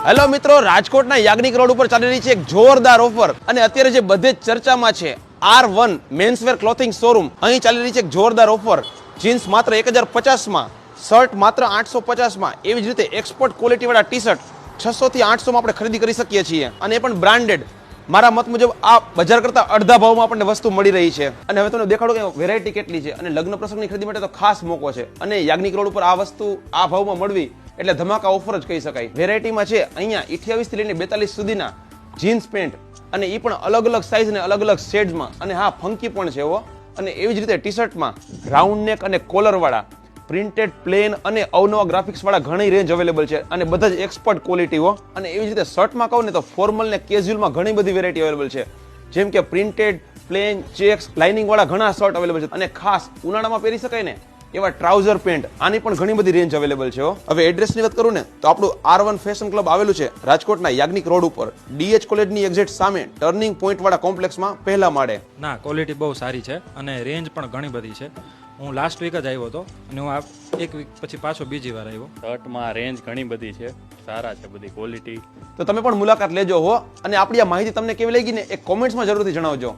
Hello મિત્રો, રાજકોટના Yagnik road ઉપર ચાલી રહી છે એક જોરદાર ઓફર અને અત્યારે જે બધે જ ચર્ચામાં છે R1 મેન્સવેર ક્લોથિંગ શોરૂમ. અહીં ચાલી રહી છે એક જોરદાર ઓફર. જીન્સ માત્ર 1050 માં, શર્ટ માત્ર 850 માં, એવી જ રીતે એક્સપોર્ટ ક્વોલિટી વાળા ટી શર્ટ 600 થી 800 માં આપણે ખરીદી કરી શકીએ છીએ અને એ પણ બ્રાન્ડેડ. મારા મત મુજબ આ બજાર કરતા અડધા ભાવમાં આપણને વસ્તુ મળી રહી છે. અને હવે તમને દેખાડો કે વેરાયટી કેટલી છે અને લગ્ન પ્રસંગની ખરીદી માટે તો ખાસ મોકો છે. અને યાજ્ઞિક રોડ ઉપર આ વસ્તુ આ ભાવમાં મળવી એટલે ધમાકા ઓફર જ કહી શકાય. વેરાયટીમાં છે અહીંયા 28 થી લઈને 42 સુધીના જીન્સ પેન્ટ અને એ પણ અલગ અલગ સાઇઝ અને અલગ અલગ શેડ્સમાં અને હા ફંકી પણ છે એવો. અને એવી જ રીતે ટી શર્ટમાં રાઉન્ડ નેક અને કોલર વાળા પ્રિન્ટેડ પ્લેન અને અવનવા ગ્રાફિક્સ વાળા ઘણી રેન્જ અવેલેબલ છે અને બધા જ એક્સપર્ટ ક્વોલિટીઓ. અને એવી જ રીતે શર્ટમાં કહું ને તો ફોર્મલ ને કેઝ્યુઅલમાં ઘણી બધી વેરાયટી અવેલેબલ છે, જેમ કે પ્રિન્ટેડ પ્લેન ચેક્સ લાઇનિંગ વાળા ઘણા શર્ટ અવેલેબલ છે અને ખાસ ઉનાળામાં પહેરી શકાય ને એવા ટ્રાઉઝર પેન્ટ આની પણ ઘણી બધી રેન્જ અવેલેબલ છે. હવે એડ્રેસની વાત કરું ને તો આપણું R1 ફેશન ક્લબ આવેલું છે રાજકોટના યાજ્ઞિક રોડ ઉપર DH કોલેજની એક્ઝેક્ટ સામે ટર્નિંગ પોઈન્ટ વાળા કોમ્પ્લેક્સમાં પહેલા માળે. ના, ક્વોલિટી બહુ સારી છે અને રેન્જ પણ ઘણી બધી છે. હું લાસ્ટ વીક જ આવ્યો હતો અને હું એક વીક પછી પાછો બીજી વાર આવ્યો. શર્ટમાં રેન્જ ઘણી બધી છે, સારા છે બધી ક્વોલિટી. તો તમે પણ મુલાકાત લેજો હો. અને આપણી આ માહિતી તમને કેવી લાગી ને એક કોમેન્ટ્સમાં જરૂરથી જણાવજો.